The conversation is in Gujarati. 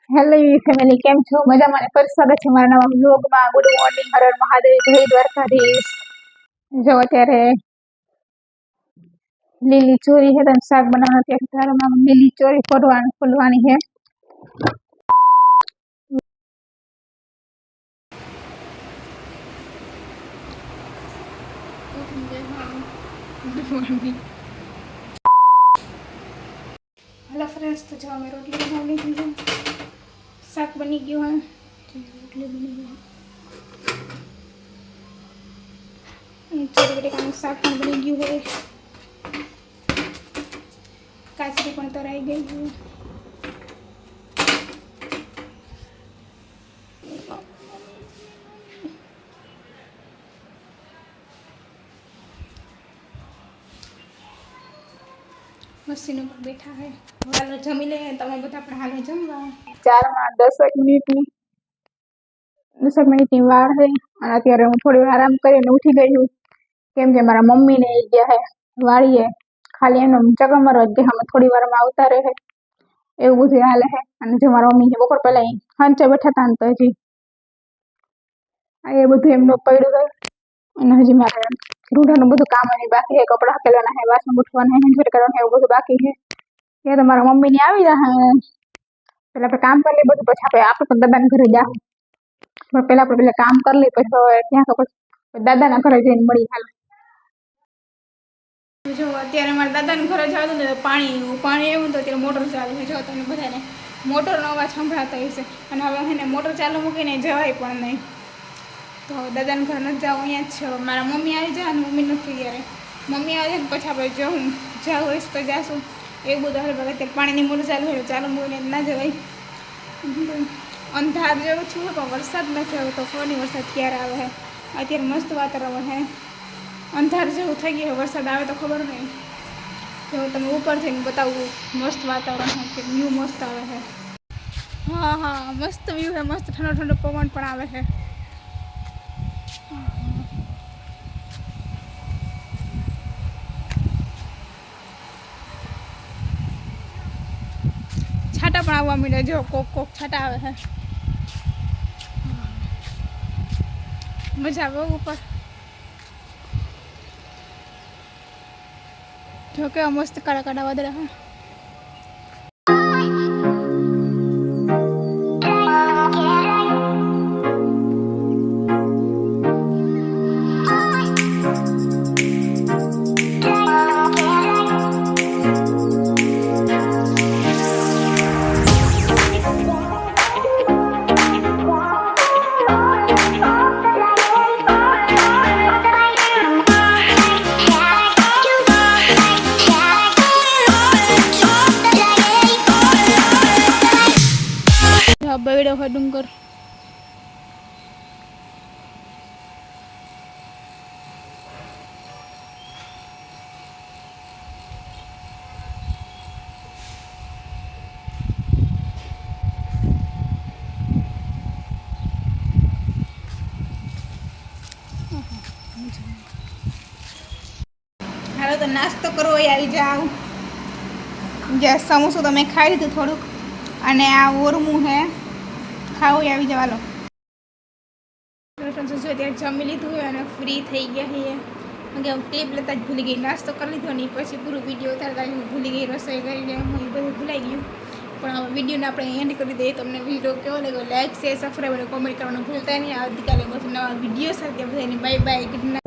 હેલો ફેમિલી, કેમ છો? મજામાં ને? ફરી સ્વાગત છે મારા નવા વ્લોગમાં. ગુડ મોર્નિંગ, હર હર મહાદેવ, જય દ્વારકાધીશ. જો અત્યારે લીલી ચોરી છે, શાક બનાવવાનું અત્યારે લીલી ચોરી ફોલવાની છે. હેલો ફ્રેન્ડ્સ, તો જો અમે રોટલી બનાવી લીધી છે, શાક બની ગયું હે, રોટલી બની ગઈ, ચોરી બટેકાનું શાક પણ બની ગયું છે, કાચરી પણ તરાઈ ગઈ છે. મશીન ઉપર બેઠા હે, હાલો જમી લે, તમે બધા પણ હાલો જમવા. 4 માં 10 મિનિટની વાર છે અને અત્યારે હું થોડી વાર આરામ કરીને ઉઠી ગઈ છું, કેમ કે મારા મમ્મી ને ગયા હે વાળીએ, ખાલી એનો ચક્કર મારવા જ ગયા, થોડી વારમાં આવતા રહે, એવું બધું હાલે છે. અને જો મારા મમ્મી બપોર પહેલા હંચે બેઠા હતા ને તો હજી એ બધું એમનું પડ્યું હોય અને હજી મારે રૂઢાનું બધું કામ હજી બાકી છે, કપડાં હકેલવાના છે, વાસણ ગોઠવાના છે, હંજવારી કરવાનું એવું બધું બાકી છે. ત્યાં તો મારા મમ્મી ની આવી જાય, પેલા આપણે કામ કરી લઈએ બધું, પછી આપણે પણ દાદાના ઘરે જાઉં, પણ પેલા આપણે પેલા કામ કરી લઈએ, પછી ત્યાં તો પછી દાદાના ઘરે જઈને મળી હાલ. જો અત્યારે મારા દાદાના ઘરે જતું ને પાણી એવું તો અત્યારે મોટર ચાલુ છે, જો તમને બધાને મોટરનો અવાજ સંભળાતો હશે. અને હવે એને મોટર ચાલુ મૂકીને જવાય પણ નહીં, તો દાદાના ઘર નથી જવું, અહીંયા જ છે. મારા મમ્મી આવી જાય અને મમ્મી નથી ત્યારે, મમ્મી આવે ને પછી આપણે જવું હોઈશ તો જાશું, એવું બધું હાલ. અત્યારે પાણીની મોટર ચાલુ હોય, ચાલુ મૂકીને ના જવાય. અંધાર જેવું છું પણ વરસાદ નથી આવતો, ખબર નહીં વરસાદ ક્યારે આવે છે. અત્યારે મસ્ત વાતાવરણ છે, અંધાર જેવું થઈ ગયું, વરસાદ આવે તો ખબર નહીં. જો તમે ઉપર જઈને બતાવું, મસ્ત વાતાવરણ છે, વ્યૂ મસ્ત આવે છે. હા હા, મસ્ત વ્યૂ છે, મસ્ત ઠંડો ઠંડો પવન પણ આવે છે. છાટા પણ આવવા માંડ્યા, જો કોક છાટા આવે છે, મજા આવે ઉપર. જો કેવા મસ્ત કાળા કાળા વાદળા છે. બગડ્યો હોય ડુંગર, હાલો તો નાસ્તો કરવો આવી જાવ. જે સમોસું તો મેં ખાઈ લીધું થોડુંક, અને આ ઓરમું હે ખાવું આવી જવાલો. ત્યારે જમી લીધું હોય અને ફ્રી થઈ ગયા છીએ, ક્લિપ લેતા જ ભૂલી ગઈ, નાસ્તો કરી લીધો ને પછી પૂરું વિડીયો ઉતારતા હું ભૂલી ગઈ, રસોઈ કરીને હું એ બધું ભૂલાઈ ગયું. પણ હવે વિડીયોને આપણે એન્ડ કરી દઈએ. તમને વિડીયો કેવો લાગ્યો, લાઈક શેર સબસ્ક્રાઈબ અને કોમેન્ટ કરવાનું ભૂલતા નહીં. આવતીકાલે બસ નવા વિડીયો સાથે બધાની બાય બાય, ગુડ નાઇટ.